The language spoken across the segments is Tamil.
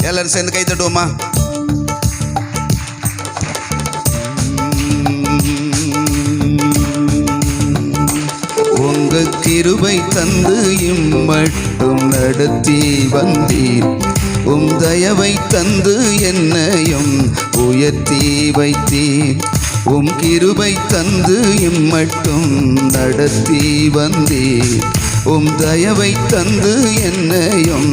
எல்லாரும் சேர்ந்து கை தட்டுவோமா? உங்க கிருபை தந்து இம்மட்டும் நடத்தி வந்தீர். தயவை தந்து என்னையும் உயர்த்தி வைத்தீர். கிருபை தந்து இம்மட்டும் நடத்தி வந்தீர். தயவை தந்து என்னையும்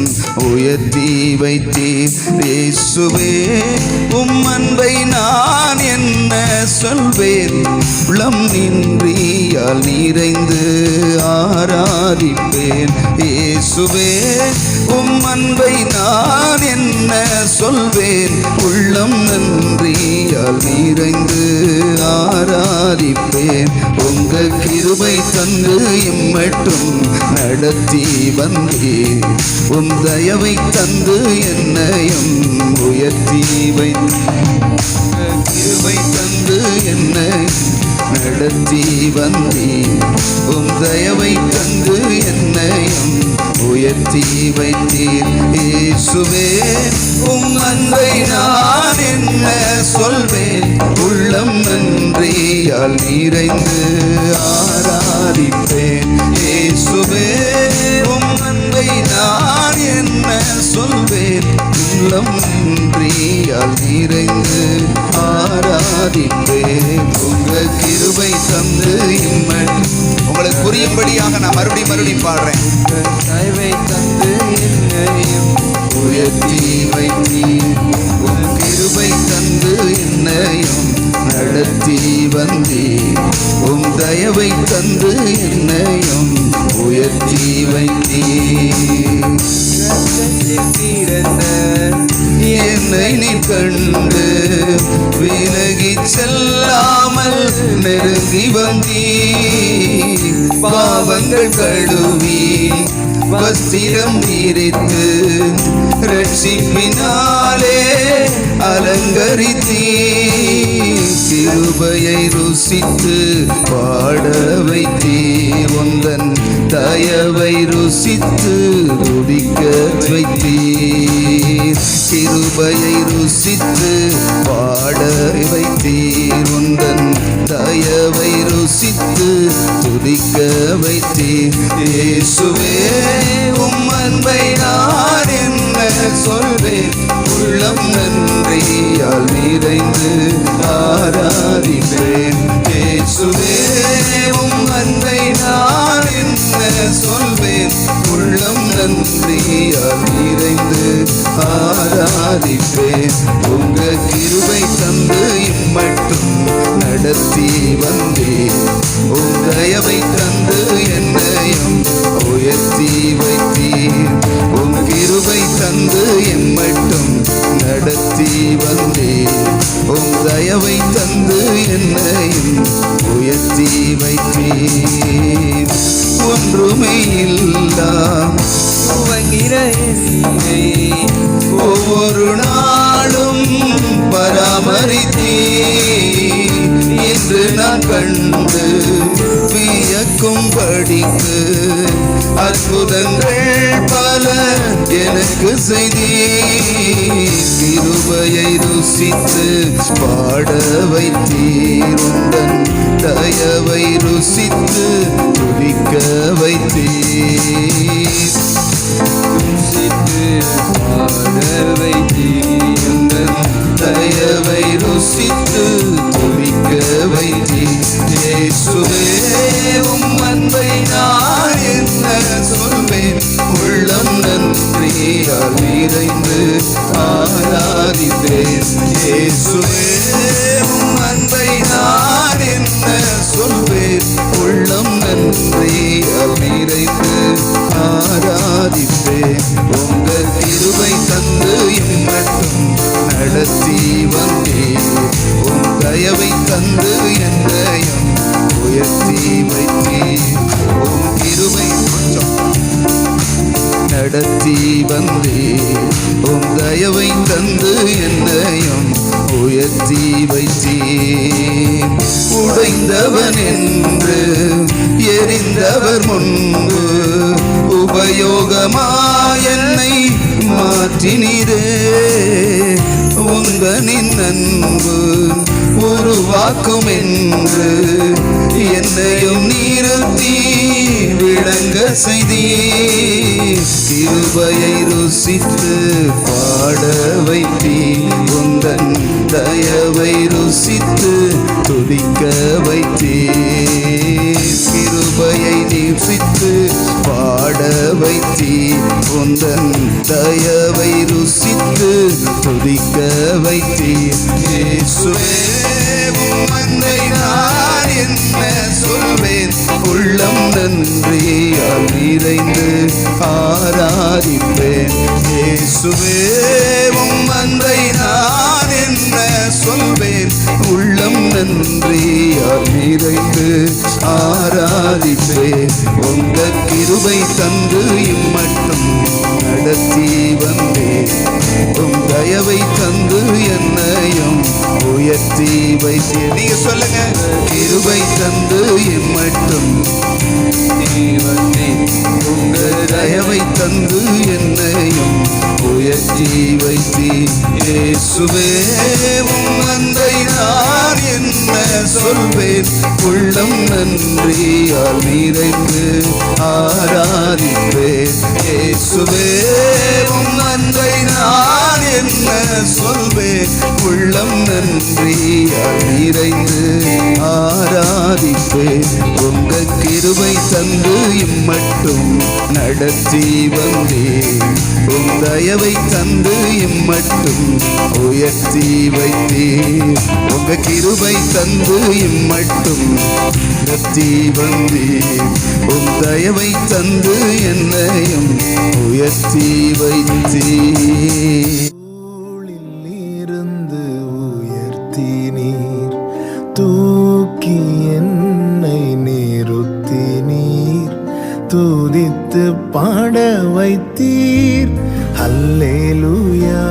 உயர்த்தி வைத்தீர். இயேசுவே அன்பை நான் என்ன சொல்வேன்? உளம் நின்றியால் நிறைந்து ஆராதிப்பேன். இயேசுவே அன்பை நான் என்ன சொல்வேன்? உள்ளம் நன்றியால் நிறைந்து ஆராதிப்பேன். உங்க கிருபை தந்து இம்மட்டும் நடத்தி வந்தீர். தயவை தந்து என்னையும் உயர்த்தி வைத்தீர். கிருபை தந்து என்னை நடத்தி வந்தீர். தயவை தந்து என்னையும் உயர்த்தி வைத்தீர். இயேசுவே அன்பை நான் என்ன சொல்வேன்? உள்ளம் நன்றியால் நிறைந்து ஆராதிப்பேன். இயேசுவே அன்பை நான் என்ன சொல்வேன்? உள்ளம் நன்றியால் நிறைந்து ஆராதிப்பேன். உங்க கிருபை தந்து உங்களுக்கு புரியும்படியாக நான் மறுபடியும் பாடுறேன். தயவை தந்து என்னையும் உயர்த்தி வைத்தீர். கிருபை தந்து என்னையும் நடத்தி வந்தீர். தயவை தந்து என்னையும் உயர்த்தி வைத்தீர். என்னை நீ கண்டு விலகி செல்லாமல் நெருங்கி வந்தீர். பாவங்கள் கழுவி வஸ்திரம் விரித்து ரட்சிப்பினாலே அலங்கரித்தீர். கிருபையை ருசித்து பாட வைத்தீர். உந்தன் தயவை ருசித்து துதிக்க வைத்தீர். கிருபையை ருசித்து பாட வைத்தீர். உந்தன் தயவை ருசித்து துதிக்க வைத்தீர். இயேசுவே அன்பை நான் என்ன சொல்வேன்? உள்ளம் நன்றியால் நிறைந்து ஆராதிப்பேன். இயேசுவே அன்பை நான் என்ன சொல்வேன்? உள்ளம் நன்றியால் நிறைந்து ஆராதிப்பேன். உங்க கிருபை தந்து இம்மட்டும் நடத்தி வந்தேன். தயவை தந்து என்னையும் உயர்த்தி வைத்தீர். கிருபை தந்து இம்மட்டும் நடத்தி வந்தேன். தயவை தந்து என்னையும் உயர்த்தி வைத்தீர். ஒன்றுமே இல்லா துவங்கிற என்னை ஒவ்வொரு நாளும் பராமரித்தீர். இன்று நான் கண்டு வியக்கும் படிக்கு அற்புதங்கள் பல எனக்கு செய்தீர். கிருபையை ருசித்து பாட வைத்தீர். உந்தன் தயவை ருசித்து துதிக்க வைத்தீர். ருசித்து பாட வைத்தீர். உந்தன் தயவை ருசித்து துதிக்க வைத்தீர். இயேசுவே அன்பை நான் என்ன சொல்வேன்? உள்ளம் நன்றியால் நிறைந்து ஆராதிப்பேன். இயேசுவே அன்பை நான் என்ன சொல்வேன்? உள்ளம் நன்றியால் நிறைந்து ஆராதிப்பேன். உங்க கிருபை தந்து இம்மட்டும் நடத்தி வந்தேன். தயவை தந்து என்னையும் உயர்த்தி வைத்தீர். கிருபை நடத்தி வந்தீர். தயவை தந்து என்னையும் உயர்த்தி வைத்தீர். உடைந்தவன் என்று எரிந்தவர் முன்பு உபயோகமாய் என்னை மாற்றினீரே. உந்தனின் அன்பு உருவாக்கும் என்று என்னையும் நிறுத்தி விளங்க செய்தீர். கிருபையை ருசித்து பாட வைத்தீர். உந்தன் தயவை ருசித்து துதிக்க வைத்தீர். கிருபையை ருசித்து பாட வைத்தீர். உந்தன் தயவை ருசித்து துதிக்க வைத்தீர். இயேசுவே உம் அன்பை நான் என்ன சொல்வேன், உள்ளம் நன்றியால் நிறைந்து ஆராதிப்பேன். இயேசுவே உம் அன்பை நான் என்ன சொல்வேன், உள்ளம் நன்றியால் நிறைந்து ஆராதிப்பேன். உங்க கிருபை தந்து இம்மட்டும் நடத்தி வந்தேன். உம் தயவை தந்து என்னையும் உயர்த்தி வைத்தேன். நீங்க சொல்லுங்க. கிருபை தந்து இம்மட்டும் வந்தேன். உங்க தயவை தந்து என்னையும் உயர்த்தி வைத்தீர். இயேசுவே உம் அன்பை நான் என்ன சொல்வேன், உள்ளம் நன்றியால் நிறைந்து ஆராதிப்பேன். இயேசுவே உம் அன்பை நான் என்ன சொல்வேன், உள்ளம் நன்றியால் நிறைந்து ஆராதிப்பேன். உங்க கிருபை தந்து இம்மட்டும் நடத்தி வந்தேன். உம் தயவை தந்து இம்மட்டும் உயர்த்தி வைத்தீர். உங்க கிருபை தந்து இம்மட்டும் நடத்தி வந்தீர். உம் தயவை தந்து என்னையும் உயர்த்தி வைத்தீர். இருந்து உயர்த்தி நீர் தூக்கி என்னை நிறுத்தி நீர் துதித்து பாட வைத்தீர். அல்லேலூயா.